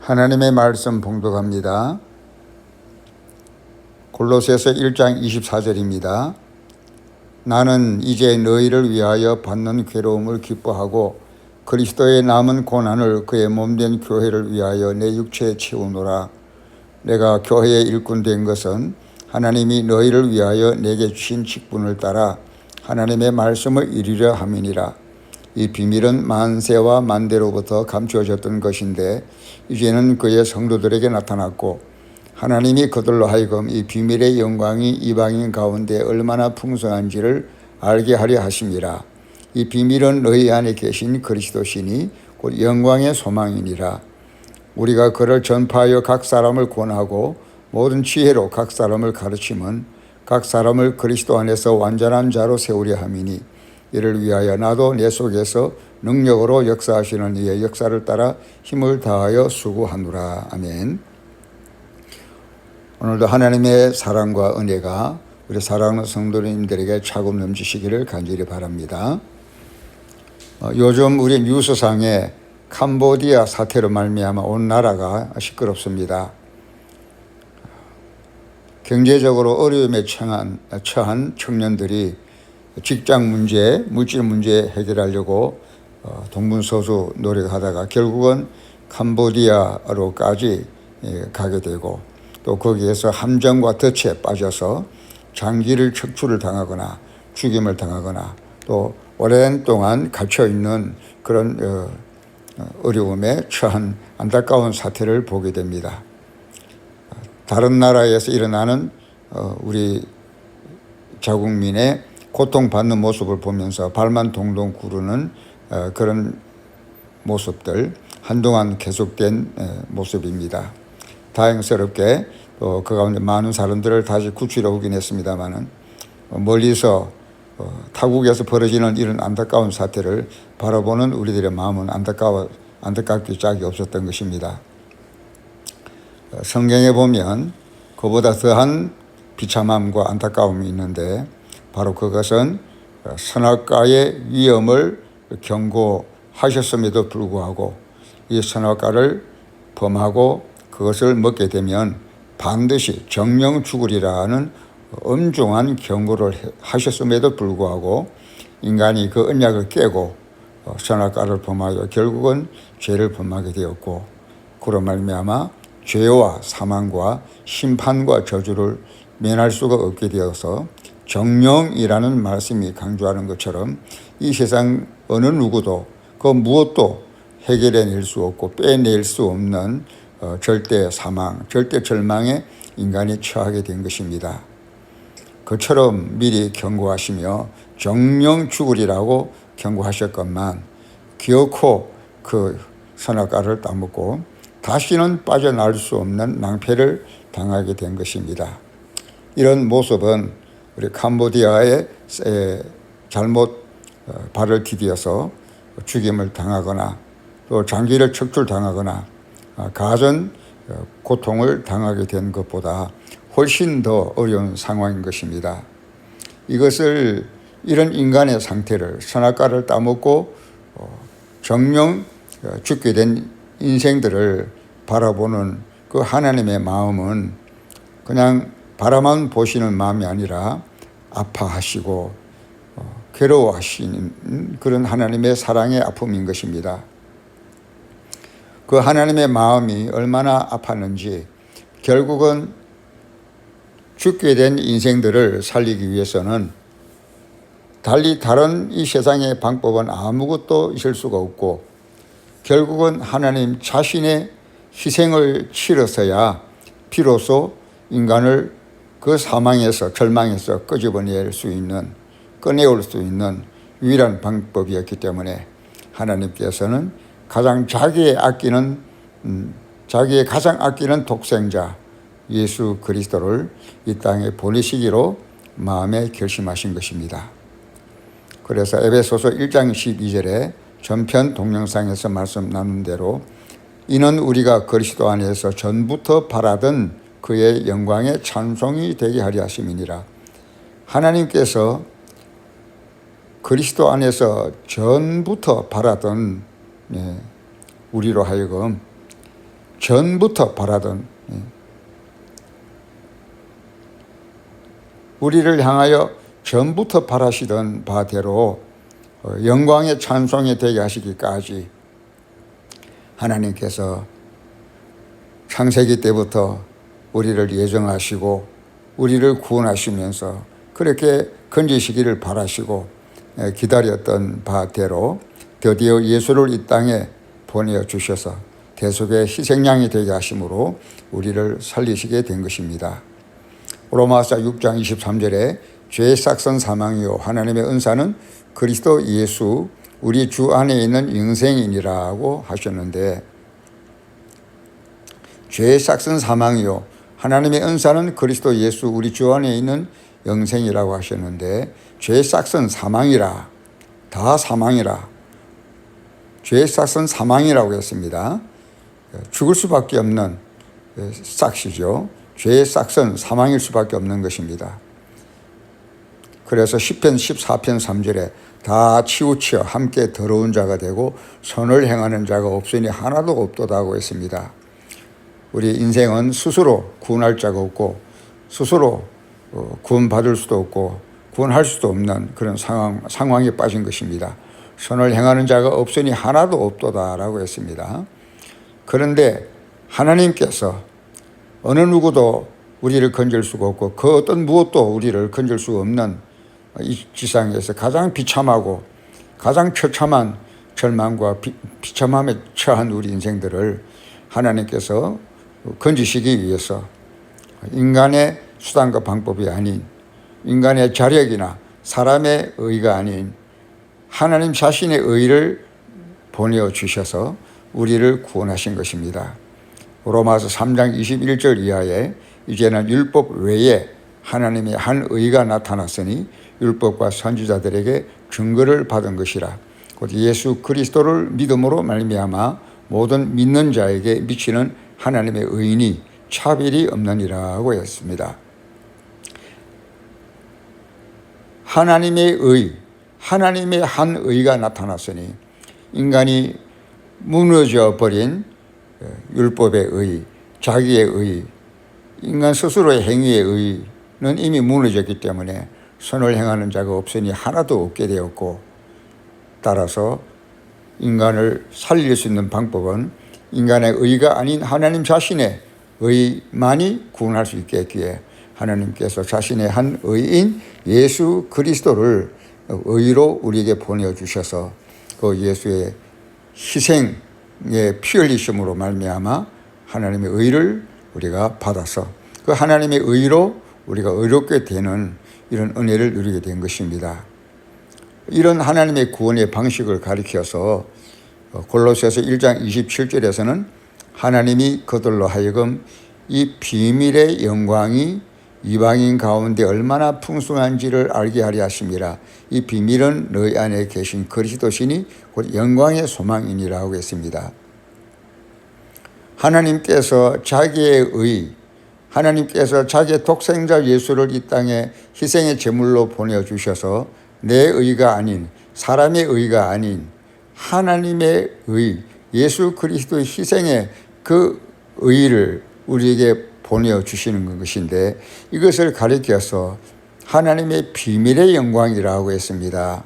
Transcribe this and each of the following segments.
하나님의 말씀 봉독합니다. 골로새서 1장 24절입니다. 나는 이제 너희를 위하여 받는 괴로움을 기뻐하고 그리스도의 남은 고난을 그의 몸된 교회를 위하여 내 육체에 채우노라. 내가 교회의 일꾼 된 것은 하나님이 너희를 위하여 내게 주신 직분을 따라 하나님의 말씀을 이루려 함이니라. 이 비밀은 만세와 만대로부터 감추어졌던 것인데 이제는 그의 성도들에게 나타났고 하나님이 그들로 하여금 이 비밀의 영광이 이방인 가운데 얼마나 풍성한지를 알게 하려 하심이라. 이 비밀은 너희 안에 계신 그리스도시니 곧 영광의 소망이니라. 우리가 그를 전파하여 각 사람을 권하고 모든 지혜로 각 사람을 가르침은 각 사람을 그리스도 안에서 완전한 자로 세우려 함이니 이를 위하여 나도 내 속에서 능력으로 역사하시는 이의 역사를 따라 힘을 다하여 수고하노라. 아멘. 오늘도 하나님의 사랑과 은혜가 우리 사랑하는 성도님들에게 차고 넘치시기를 간절히 바랍니다. 요즘 우리 뉴스상에 캄보디아 사태로 말미암아 온 나라가 시끄럽습니다. 경제적으로 어려움에 처한 청년들이 직장 문제, 물질 문제 해결하려고 동분서주 노력하다가 결국은 캄보디아로까지 가게 되고 또 거기에서 함정과 덫에 빠져서 장기를 척추를 당하거나 죽임을 당하거나 또 오랜 동안 갇혀있는 그런 어려움에 처한 안타까운 사태를 보게 됩니다. 다른 나라에서 일어나는 우리 자국민의 고통받는 모습을 보면서 발만 동동 구르는 그런 모습들 한동안 계속된 모습입니다. 다행스럽게 또 그 가운데 많은 사람들을 다시 구출해 오긴 했습니다만은 멀리서 타국에서 벌어지는 이런 안타까운 사태를 바라보는 우리들의 마음은 안타깝기 짝이 없었던 것입니다. 성경에 보면 그보다 더한 비참함과 안타까움이 있는데 바로 그것은 선악과의 위험을 경고하셨음에도 불구하고 이 선악과를 범하고 그것을 먹게 되면 반드시 정령 죽으리라는 엄중한 경고를 하셨음에도 불구하고 인간이 그 언약을 깨고 선악과를 범하여 결국은 죄를 범하게 되었고 그로 말미암아 죄와 사망과 심판과 저주를 면할 수가 없게 되어서 정령이라는 말씀이 강조하는 것처럼 이 세상 어느 누구도 그 무엇도 해결해낼 수 없고 빼낼 수 없는 절대 사망, 절대 절망에 인간이 처하게 된 것입니다. 그처럼 미리 경고하시며 정령 죽으리라고 경고하셨건만 기어코 그 선악과를 따먹고 다시는 빠져나올 수 없는 낭패를 당하게 된 것입니다. 이런 모습은 우리 캄보디아에 잘못 발을 디뎌서 죽임을 당하거나 또 장기를 척출당하거나 가전 고통을 당하게 된 것보다 훨씬 더 어려운 상황인 것입니다. 이것을 이런 인간의 상태를 선악과를 따먹고 정령 죽게 된 인생들을 바라보는 그 하나님의 마음은 그냥 바라만 보시는 마음이 아니라 아파하시고 괴로워하시는 그런 하나님의 사랑의 아픔인 것입니다. 그 하나님의 마음이 얼마나 아팠는지 결국은 죽게 된 인생들을 살리기 위해서는 달리 다른 이 세상의 방법은 아무것도 있을 수가 없고 결국은 하나님 자신의 희생을 치러서야 비로소 인간을 그 사망에서 절망에서 꺼내올 수 있는 유일한 방법이었기 때문에 하나님께서는 자기의 가장 아끼는 독생자 예수 그리스도를 이 땅에 보내시기로 마음에 결심하신 것입니다. 그래서 에베소서 1장 12절에 전편 동영상에서 말씀 나눈 대로 이는 우리가 그리스도 안에서 전부터 바라던 그의 영광의 찬송이 되게 하려 하심이니라. 하나님께서 그리스도 안에서 전부터 바라던 우리로 하여금 전부터 바라던, 우리를 향하여 전부터 바라시던 바대로 영광의 찬송이 되게 하시기까지 하나님께서 창세기 때부터 우리를 예정하시고 우리를 구원하시면서 그렇게 건지시기를 바라시고 기다렸던 바대로 드디어 예수를 이 땅에 보내주셔서 대속의 희생양이 되게 하심으로 우리를 살리시게 된 것입니다. 로마서 6장 23절에 죄의 싹선 사망이요 하나님의 은사는 그리스도 예수 우리 주 안에 있는 영생이니라고 하셨는데, 죄의 싹선 사망이요 하나님의 은사는 그리스도 예수 우리 주 안에 있는 영생이라고 하셨는데, 죄의 싹선 사망이라, 다 사망이라, 죄의 싹선 사망이라고 했습니다. 죽을 수밖에 없는 싹이죠. 죄의 싹선 사망일 수밖에 없는 것입니다. 그래서 시편 14편 3절에 다 치우쳐 함께 더러운 자가 되고 선을 행하는 자가 없으니 하나도 없도다고 했습니다. 우리 인생은 스스로 구원할 자가 없고 스스로 구원받을 수도 없고 구원할 수도 없는 그런 상황에 빠진 것입니다. 선을 행하는 자가 없으니 하나도 없도다라고 했습니다. 그런데 하나님께서 어느 누구도 우리를 건질 수가 없고 그 어떤 무엇도 우리를 건질 수 없는 이 지상에서 가장 비참하고 가장 처참한 절망과 비참함에 처한 우리 인생들을 하나님께서 건지시기 위해서 인간의 수단과 방법이 아닌, 인간의 자력이나 사람의 의가 아닌 하나님 자신의 의를 보내주셔서 우리를 구원하신 것입니다. 로마서 3장 21절 이하에 이제는 율법 외에 하나님의 한 의가 나타났으니 율법과 선지자들에게 증거를 받은 것이라. 곧 예수 그리스도를 믿음으로 말미암아 모든 믿는 자에게 미치는 하나님의 의인이 차별이 없느니라고 했습니다. 하나님의 의, 하나님의 한 의가 나타났으니 인간이 무너져 버린 율법의 의, 자기의 의, 인간 스스로의 행위의 의는 이미 무너졌기 때문에 선을 행하는 자가 없으니 하나도 없게 되었고, 따라서 인간을 살릴 수 있는 방법은 인간의 의가 아닌 하나님 자신의 의만이 구원할 수 있게 했기에 하나님께서 자신의 한 의인 예수 그리스도를 의로 우리에게 보내주셔서 그 예수의 희생의 피 흘리심으로 말미암아 하나님의 의를 우리가 받아서 그 하나님의 의로 우리가 의롭게 되는 이런 은혜를 누리게 된 것입니다. 이런 하나님의 구원의 방식을 가리켜서 골로새서 1장 27절에서는 하나님이 그들로 하여금 이 비밀의 영광이 이방인 가운데 얼마나 풍성한지를 알게 하려 하심이라. 이 비밀은 너희 안에 계신 그리스도시니 곧 영광의 소망이니라고 했습니다. 하나님께서 자기의 의, 하나님께서 자기의 독생자 예수를 이 땅에 희생의 제물로 보내주셔서 내 의가 아닌, 사람의 의가 아닌 하나님의 의, 예수 그리스도의 희생의 그 의를 우리에게 보내주시는 것인데, 이것을 가리켜서 하나님의 비밀의 영광이라고 했습니다.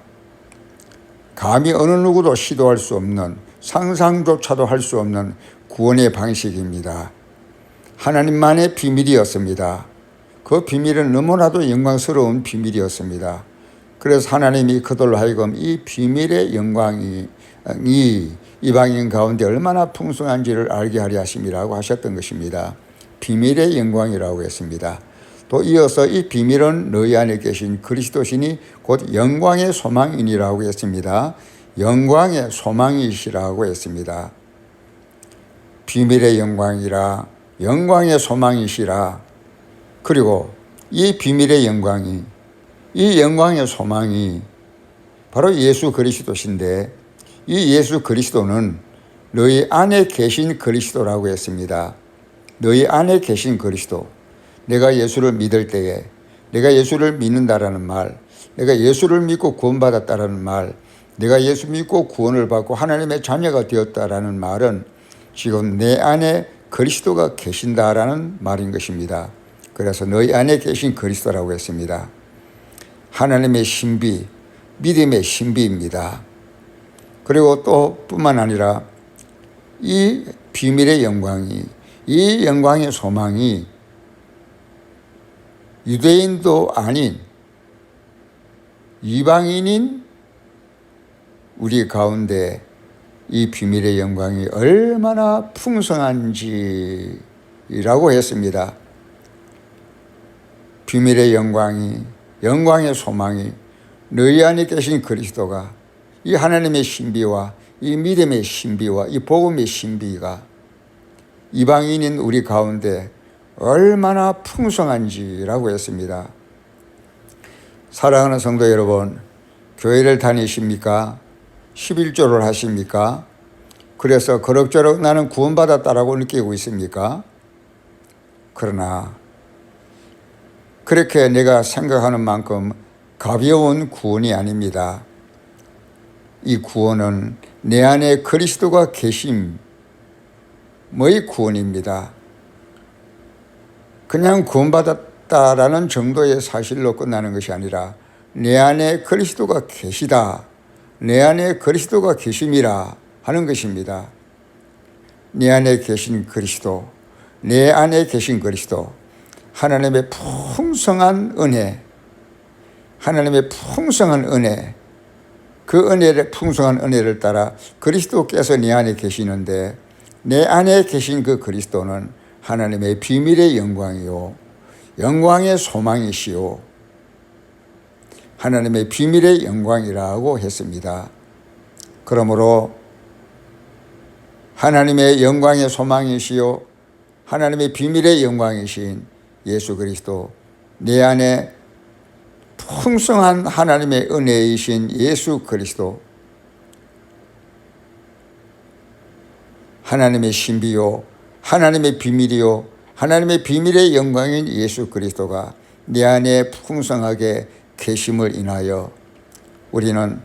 감히 어느 누구도 시도할 수 없는, 상상조차도 할 수 없는 구원의 방식입니다. 하나님만의 비밀이었습니다. 그 비밀은 너무나도 영광스러운 비밀이었습니다. 그래서 하나님이 그들로 하여금 이 비밀의 영광이 이방인 가운데 얼마나 풍성한지를 알게 하려 하심이라고 하셨던 것입니다. 비밀의 영광이라고 했습니다. 또 이어서 이 비밀은 너희 안에 계신 그리스도시니 곧 영광의 소망이니라고 했습니다. 영광의 소망이시라고 했습니다. 비밀의 영광이라, 영광의 소망이시라. 그리고 이 비밀의 영광이, 이 영광의 소망이 바로 예수 그리스도신데, 이 예수 그리스도는 너희 안에 계신 그리스도라고 했습니다. 너희 안에 계신 그리스도. 내가 예수를 믿을 때에, 내가 예수를 믿는다라는 말, 내가 예수를 믿고 구원받았다라는 말, 내가 예수 믿고 구원을 받고 하나님의 자녀가 되었다라는 말은 지금 내 안에 그리스도가 계신다라는 말인 것입니다. 그래서 너희 안에 계신 그리스도라고 했습니다. 하나님의 신비, 믿음의 신비입니다. 그리고 또 뿐만 아니라 이 비밀의 영광이, 이 영광의 소망이 유대인도 아닌 이방인인 우리 가운데 이 비밀의 영광이 얼마나 풍성한지라고 했습니다. 비밀의 영광이, 영광의 소망이 너희 안에 계신 그리스도가 이 하나님의 신비와 이 믿음의 신비와 이 복음의 신비가 이방인인 우리 가운데 얼마나 풍성한지라고 했습니다. 사랑하는 성도 여러분, 교회를 다니십니까? 11조를 하십니까? 그래서 그럭저럭 나는 구원받았다라고 느끼고 있습니까? 그러나 그렇게 내가 생각하는 만큼 가벼운 구원이 아닙니다. 이 구원은 내 안에 그리스도가 계심의 구원입니다. 그냥 구원받았다라는 정도의 사실로 끝나는 것이 아니라 내 안에 그리스도가 계시다, 내 안에 그리스도가 계심이라 하는 것입니다. 내 안에 계신 그리스도, 내 안에 계신 그리스도, 하나님의 풍성한 은혜, 하나님의 풍성한 은혜, 그 은혜를, 풍성한 은혜를 따라 그리스도께서 내 안에 계시는데 내 안에 계신 그 그리스도는 하나님의 비밀의 영광이요, 영광의 소망이시요, 하나님의 비밀의 영광이라고 했습니다. 그러므로 하나님의 영광의 소망이시요, 하나님의 비밀의 영광이신 예수 그리스도, 내 안에 풍성한 하나님의 은혜이신 예수 그리스도, 하나님의 신비요, 하나님의 비밀이요, 하나님의 비밀의 영광인 예수 그리스도가 내 안에 풍성하게 계심을 인하여 우리는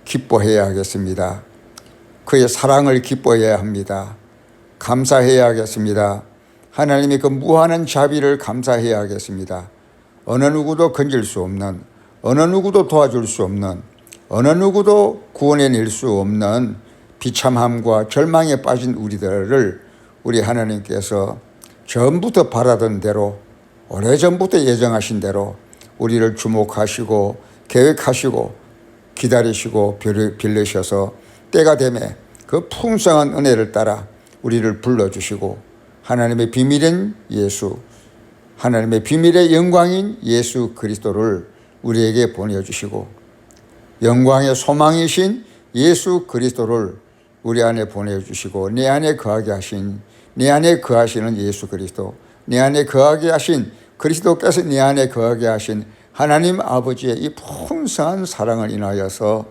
기뻐해야 하겠습니다. 그의 사랑을 기뻐해야 합니다. 감사해야 하겠습니다. 하나님의 그 무한한 자비를 감사해야 하겠습니다. 어느 누구도 건질 수 없는, 어느 누구도 도와줄 수 없는, 어느 누구도 구원해낼 수 없는 비참함과 절망에 빠진 우리들을 우리 하나님께서 전부터 바라던 대로, 오래전부터 예정하신 대로 우리를 주목하시고 계획하시고 기다리시고 빌리셔서 때가 되매 그 풍성한 은혜를 따라 우리를 불러주시고 하나님의 비밀인 예수, 하나님의 비밀의 영광인 예수 그리스도를 우리에게 보내주시고 영광의 소망이신 예수 그리스도를 우리 안에 보내주시고 내 안에 거하게 하신, 내 안에 거하시는 예수 그리스도, 내 안에 거하게 하신 그리스도께서 내 안에 거하게 하신 하나님 아버지의 이 풍성한 사랑을 인하여서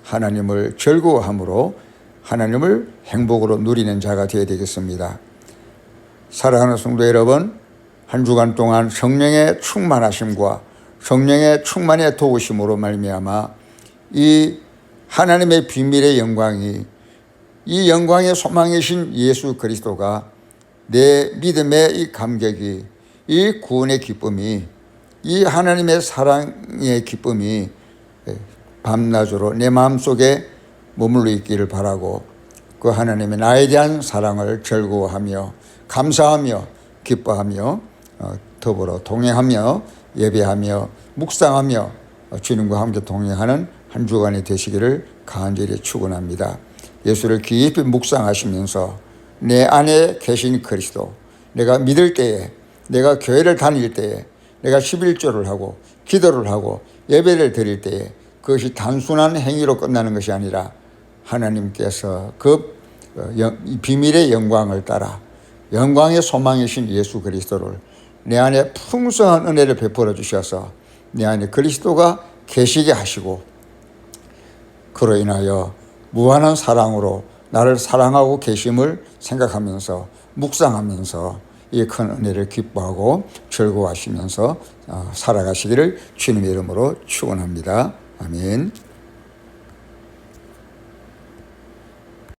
하나님을 즐거워함으로 하나님을 행복으로 누리는 자가 되어야 되겠습니다. 사랑하는 성도 여러분, 한 주간 동안 성령의 충만하심과 성령의 충만의 도우심으로 말미암아 이 하나님의 비밀의 영광이, 이 영광의 소망이신 예수 그리스도가 내 믿음의 이 감격이, 이 구원의 기쁨이, 이 하나님의 사랑의 기쁨이 밤낮으로 내 마음속에 머물러 있기를 바라고 그 하나님의 나에 대한 사랑을 즐거워하며 감사하며 기뻐하며 더불어 동행하며 예배하며 묵상하며 주님과 함께 동행하는 한 주간이 되시기를 간절히 축원합니다. 예수를 깊이 묵상하시면서 내 안에 계신 그리스도, 내가 믿을 때에, 내가 교회를 다닐 때에, 내가 11조를 하고 기도를 하고 예배를 드릴 때에 그것이 단순한 행위로 끝나는 것이 아니라 하나님께서 그 비밀의 영광을 따라 영광의 소망이신 예수 그리스도를 내 안에 풍성한 은혜를 베풀어 주셔서 내 안에 그리스도가 계시게 하시고 그로 인하여 무한한 사랑으로 나를 사랑하고 계심을 생각하면서 묵상하면서 이 큰 은혜를 기뻐하고 즐거워하시면서 살아가시기를 주님의 이름으로 축원합니다. 아멘.